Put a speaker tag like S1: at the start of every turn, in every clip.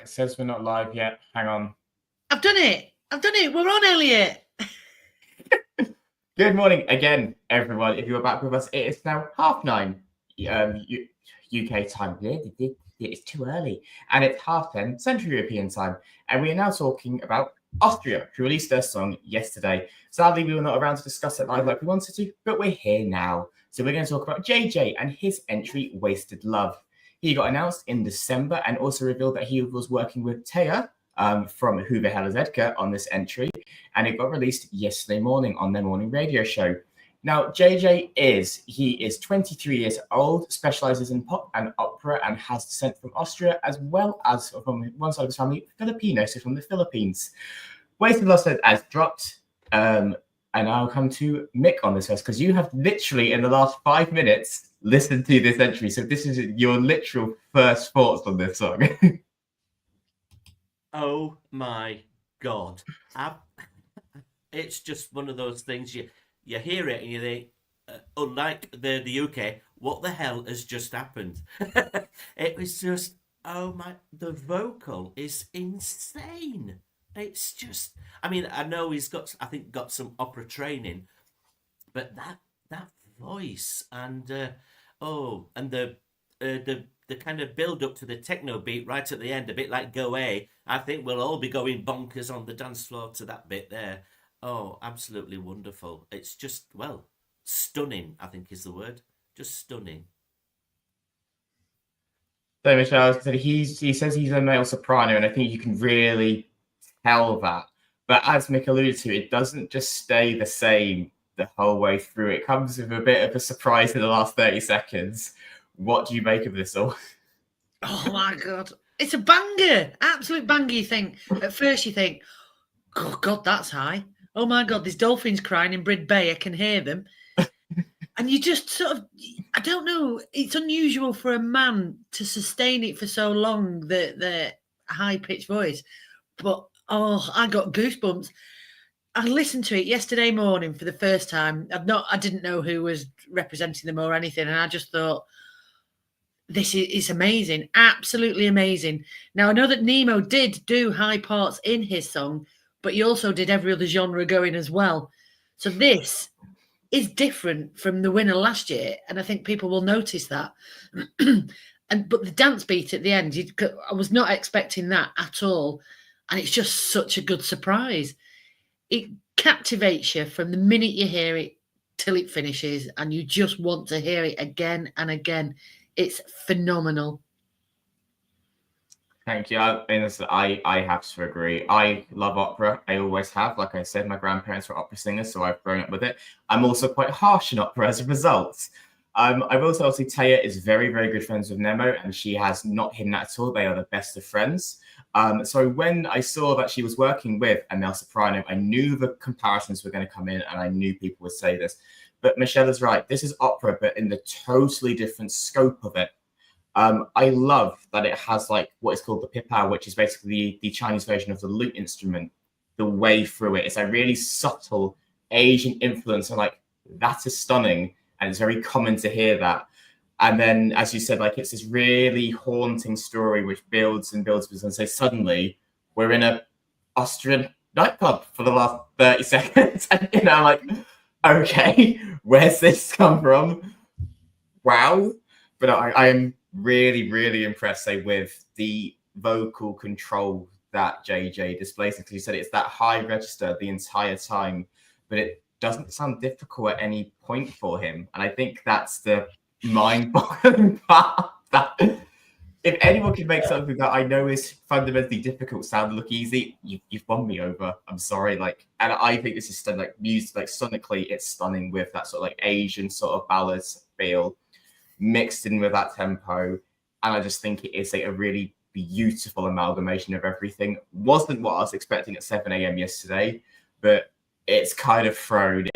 S1: It says we're not live yet. Hang on.
S2: I've done it. We're on, Elliot.
S1: Good morning again, everyone. If you're back with us, it is now 9:30 UK time. It's too early. And it's 10:30 Central European time. And we are now talking about Austria, who released their song yesterday. Sadly, we were not around to discuss it live like we wanted to, but we're here now. So we're going to talk about JJ and his entry, Wasted Love. He got announced in December and also revealed that he was working with Taya from Who the Hell is Edgar on this entry, and it got released yesterday morning on their morning radio show. Now, JJ is 23 years old, specializes in pop and opera, and has descent from Austria, as well as from one side of his family, Filipino, so from the Philippines. Wasted Love has dropped, and I'll come to Mick on this first, because you have literally, in the last 5 minutes, listened to this entry, so this is your literal first thoughts on this song.
S3: Oh my God. It's just one of those things you hear it and you think, unlike the UK, what the hell has just happened? It was just, the vocal is insane. It's just, I know he's got some opera training, but that voice and the kind of build up to the techno beat right at the end, a bit like Go A. I think we'll all be going bonkers on the dance floor to that bit there. Oh, absolutely wonderful. It's just, stunning, I think is the word. Just stunning.
S1: So, Michelle, he says he's a male soprano, and I think you can really tell that. But as Mick alluded to, it doesn't just stay the same the whole way through. It comes with a bit of a surprise in the last 30 seconds. What do you make of this all?
S2: Oh my God. It's a banger. Absolute banger. You think, at first you think, oh God, that's high. Oh my God, there's dolphins crying in Brid Bay. I can hear them. And you just sort of, I don't know, it's unusual for a man to sustain it for so long, the high-pitched voice. But, I got goosebumps. I listened to it yesterday morning for the first time. I didn't know who was representing them or anything, and I just thought, this is amazing, absolutely amazing. Now, I know that Nemo did do high parts in his song, but he also did every other genre going as well. So this is different from the winner last year, and I think people will notice that. But the dance beat at the end, I was not expecting that at all, and it's just such a good surprise. It captivates you from the minute you hear it till it finishes, and you just want to hear it again and again. It's phenomenal.
S1: Thank you. I have to agree. I love opera. I always have. Like I said, my grandparents were opera singers, so I've grown up with it. I'm also quite harsh in opera as a result. I will also say Taya is very, very good friends with Nemo, and she has not hidden that at all. They are the best of friends. So when I saw that she was working with a male soprano, I knew the comparisons were going to come in, and I knew people would say this. But Michelle is right. This is opera, but in the totally different scope of it. I love that it has like what is called the pipao, which is basically the Chinese version of the lute instrument. The way through it, it's a really subtle Asian influence, and like that is stunning, and it's very common to hear that. And then, as you said, like it's this really haunting story which builds and builds, and so suddenly we're in a Austrian nightclub for the last 30 seconds, and like, okay, where's this come from? Wow. But I am really, really impressed, say, with the vocal control that JJ displays. Because you said it's that high register the entire time, but it doesn't sound difficult at any point for him. And I think that's the mind-boggling part. That if anyone can make something that I know is fundamentally difficult sound look easy, you've won me over. I'm sorry. And I think this is stunning. Like music, like sonically, it's stunning with that sort of like Asian sort of ballads feel mixed in with that tempo. And I just think it is a really beautiful amalgamation of everything. Wasn't what I was expecting at 7 a.m. yesterday, but it's kind of thrown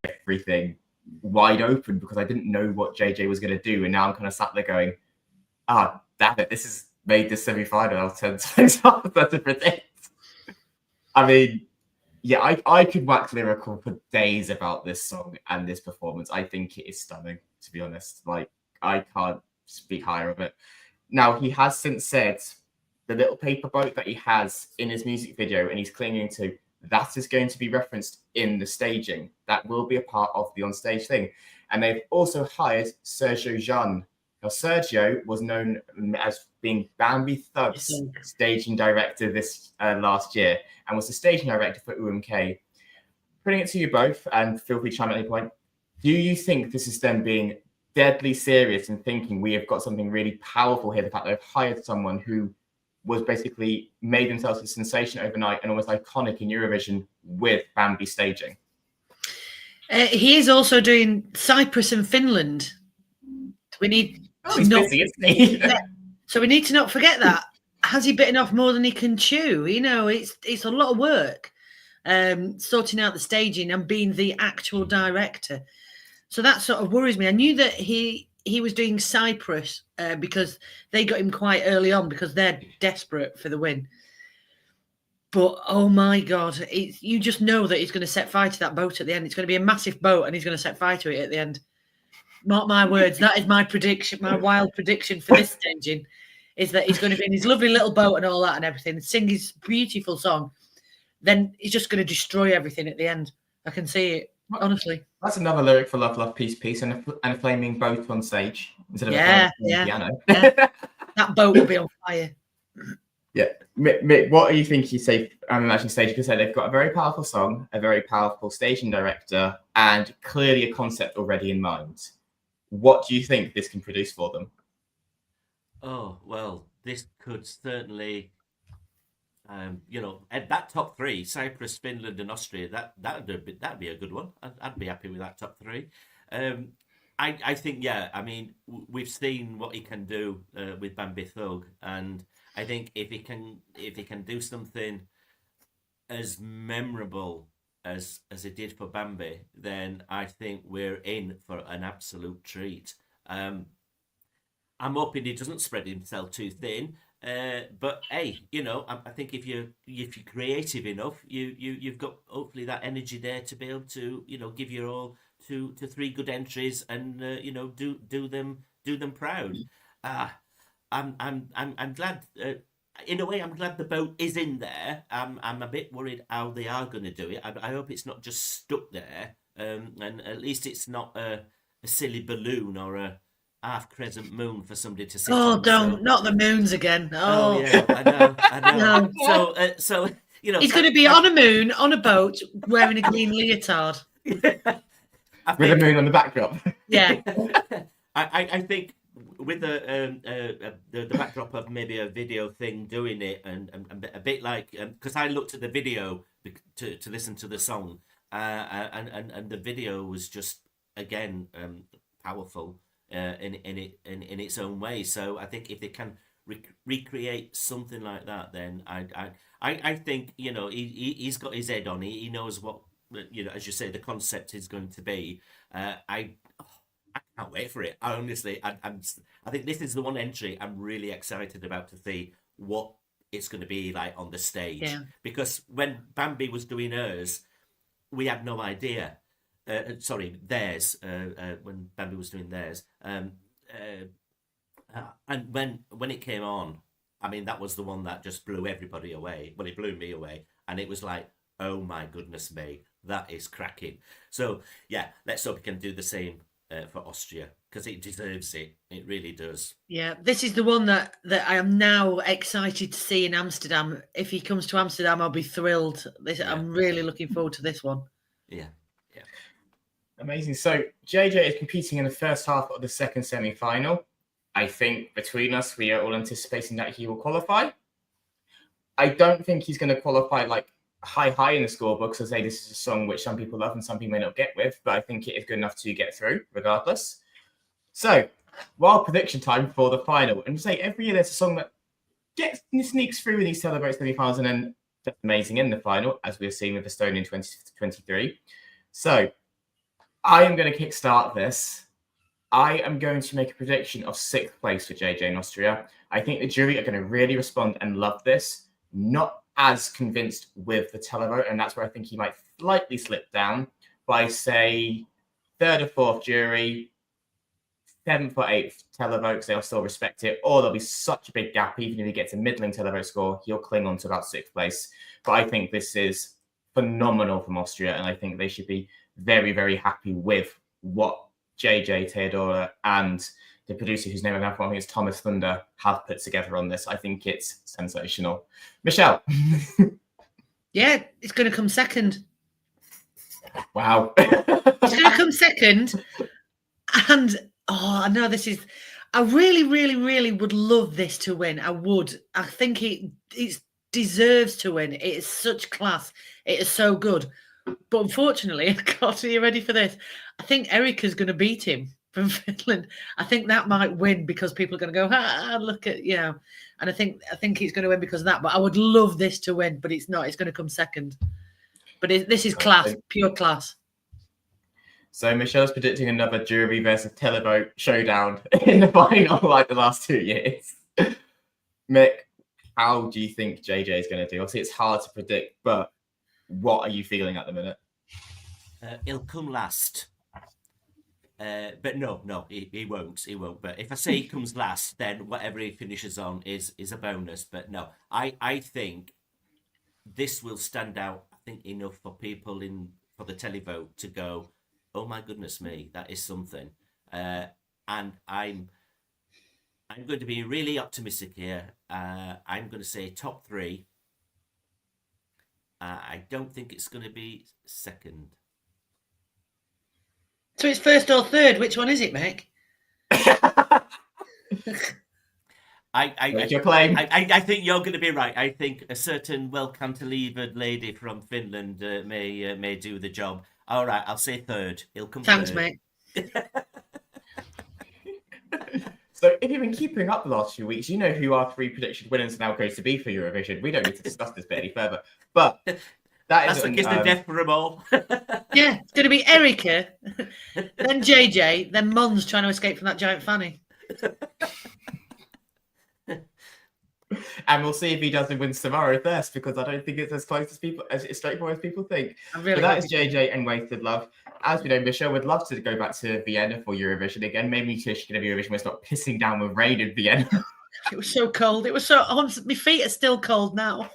S1: everything wide open because I didn't know what JJ was going to do. And now I'm kind of sat there going, damn it, this has made this semi-final 10 times harder to predict. I mean, yeah, I could wax lyrical for days about this song and this performance. I think it is stunning, to be honest. Like, I can't speak higher of it. Now, he has since said the little paper boat that he has in his music video and he's clinging to, that is going to be referenced in the staging. That will be a part of the on-stage thing. And they've also hired Sergio Jean. Now, Sergio was known as being Bambi Thug's staging director this last year and was the staging director for UMK. Putting it to you both, and feel free to chime at any point, do you think this is them being deadly serious and thinking we have got something really powerful here, the fact that they've hired someone who was basically made themselves a sensation overnight and almost iconic in Eurovision with Bambi staging?
S2: He is also doing Cyprus and Finland. We need
S1: he's busy, isn't he?
S2: So we need to not forget that. Has he bitten off more than he can chew? You know, it's a lot of work, sorting out the staging and being the actual director. So that sort of worries me. I knew that he was doing Cyprus because they got him quite early on because they're desperate for the win. But, oh, my God, you just know that he's going to set fire to that boat at the end. It's going to be a massive boat and he's going to set fire to it at the end. Mark my words, that is my prediction, my wild prediction for this staging, is that he's going to be in his lovely little boat and all that and everything, sing his beautiful song. Then he's just going to destroy everything at the end. I can see it, honestly.
S1: That's another lyric for Love, Love, Peace, Peace, and a flaming boat on stage instead of
S2: a piano. Yeah. That boat will be on fire.
S1: Yeah. Mick, what do you think you say on the national stage? Because they've got a very powerful song, a very powerful staging director, and clearly a concept already in mind. What do you think this can produce for them?
S3: Oh, well, this could certainly, at that top three, Cyprus, Finland, and Austria, that'd be a good one. I'd be happy with that top three. I think, yeah, I mean, we've seen what he can do with Bambi Thug, and I think if he can do something as memorable as it did for Bambi, then I think we're in for an absolute treat. I'm hoping he doesn't spread himself too thin, but hey, I think if you're creative enough, you've got hopefully that energy there to be able to give your all to 3 good entries and do them proud. I'm glad. In a way, I'm glad the boat is in there. I'm a bit worried how they are going to do it. I hope it's not just stuck there, and at least it's not a silly balloon or a half crescent moon for somebody to sit on.
S2: Not the moons again.
S3: Oh yeah, I know. No. So
S2: he's going to be on a moon on a boat wearing a green leotard
S1: with a moon on the backdrop.
S2: Yeah,
S3: I think. With the backdrop of maybe a video thing doing it and a bit like because I looked at the video to listen to the song and the video was just again powerful in its own way. So I think if they can recreate something like that, then I think he's got his head on. He knows what as you say the concept is going to be. I can't wait for it. I think this is the one entry I'm really excited about to see what it's going to be like on the stage.
S2: Yeah.
S3: Because when Bambi was doing hers, we had no idea. Theirs. When Bambi was doing theirs, and when it came on, I mean that was the one that just blew everybody away. Well, it blew me away, and it was like, oh my goodness me, that is cracking. So yeah, let's hope we can do the same. For Austria, because it deserves it. It really does.
S2: Yeah, this is the one that I am now excited to see in Amsterdam. If he comes to Amsterdam, I'll be thrilled. I'm really looking forward to this one.
S3: Yeah.
S1: Amazing. So JJ is competing in the first half of the second semi-final. I think between us, we are all anticipating that he will qualify. I don't think he's going to qualify like high in the scorebook, because I say this is a song which some people love and some people may not get with, but I think it is good enough to get through regardless. So, wild prediction time for the final. And say every year there's a song that sneaks through in these celebrate semi-finals and then just amazing in the final, as we've seen with Estonia in 2023. So, I am going to kickstart this. I am going to make a prediction of 6th place for JJ in Austria. I think the jury are going to really respond and love this. Not as convinced with the televote, and that's where I think he might slightly slip down by, say, 3rd or 4th jury, 7th or 8th televotes, they'll still respect it, or there'll be such a big gap. Even if he gets a middling televote score, he'll cling on to about 6th place. But I think this is phenomenal from Austria, and I think they should be very, very happy with what JJ, Theodora, and the producer, whose name I think is Thomas Thunder, have put together on this. I think it's sensational. Michelle.
S2: Yeah, it's going to come second.
S1: Wow.
S2: It's going to come second. And, I know this is... I really, really, really would love this to win. I would. I think it deserves to win. It is such class. It is so good. But unfortunately, God, are you ready for this? I think Erica's going to beat him from Finland. I think that might win because people are going to go, look at, and I think he's going to win because of that. But I would love this to win, but it's not. It's going to come second. But this is class, pure class.
S1: So Michelle's predicting another jury versus televote showdown in the final like the last 2 years. Mick, how do you think JJ is going to do? Obviously, it's hard to predict, but what are you feeling at the minute?
S3: He'll come last. But no, he won't. He won't. But if I say he comes last, then whatever he finishes on is a bonus. But no, I think this will stand out, I think, enough for people for the televote to go, oh my goodness me, that is something. And I'm going to be really optimistic here. I'm going to say top 3. I don't think it's going to be second.
S2: So it's first or third. Which one is it, Mick?
S1: Make your claim.
S3: I think you're going to be right. I think a certain well-cantilevered lady from Finland may do the job. All right, I'll say third. He'll come
S2: Thanks,
S3: third.
S2: mate.
S1: So if you've been keeping up the last few weeks, you know who our 3 prediction winners now going to be for Eurovision. We don't need to discuss this bit any further. But
S3: that's what gives the death for them all.
S2: Yeah, it's going to be Erica, then JJ, then Mons trying to escape from that giant fanny.
S1: And we'll see if he doesn't win tomorrow first, because I don't think it's as close as straightforward as people think.
S2: Really
S1: but that is JJ and Wasted Love. As we know, Michelle would love to go back to Vienna for Eurovision again. Maybe Tish can have Eurovision when it's not pissing down with rain in Vienna.
S2: It was so cold. It was so... my feet are still cold now.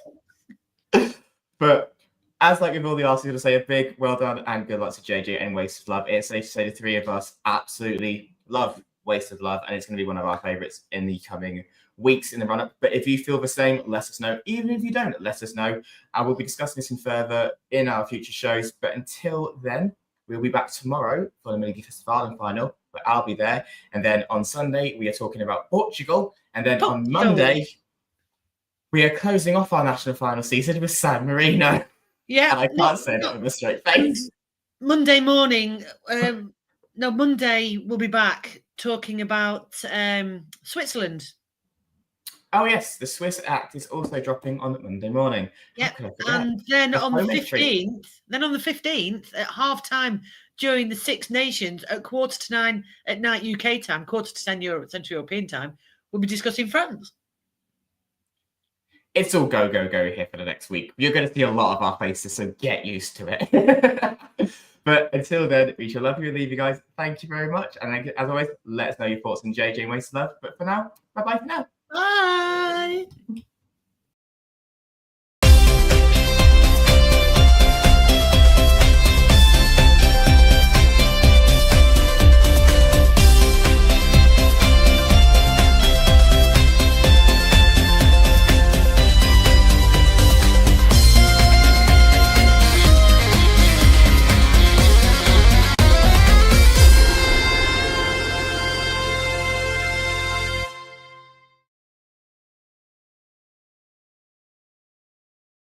S1: But as like with all the artists, I'm going to say a big well done and good luck to JJ and Wasted Love. It's safe to say the 3 of us absolutely love Wasted Love, and it's going to be one of our favourites in the coming weeks in the run-up. But if you feel the same, let us know. Even if you don't, let us know. I will be discussing this in further in our future shows. But until then, we'll be back tomorrow for the Mini Festival final, where I'll be there. And then on Sunday, we are talking about Portugal. And then on Monday, we are closing off our national final season with San Marino.
S2: Yeah.
S1: And I can't say that with a straight face.
S2: Monday morning, Monday we'll be back talking about Switzerland.
S1: Oh yes, the Swiss Act is also dropping on Monday morning.
S2: Yeah, and then on the 15th, at half time during the Six Nations at 9:15 at night UK time, 10:45 Central European time, we'll be discussing France.
S1: It's all go here for the next week. You're going to see a lot of our faces, so get used to it. But until then, we shall love you and leave you guys. Thank you very much. And as always, let us know your thoughts on JJ and Wasted Love. But for now, bye-bye for now.
S2: Bye.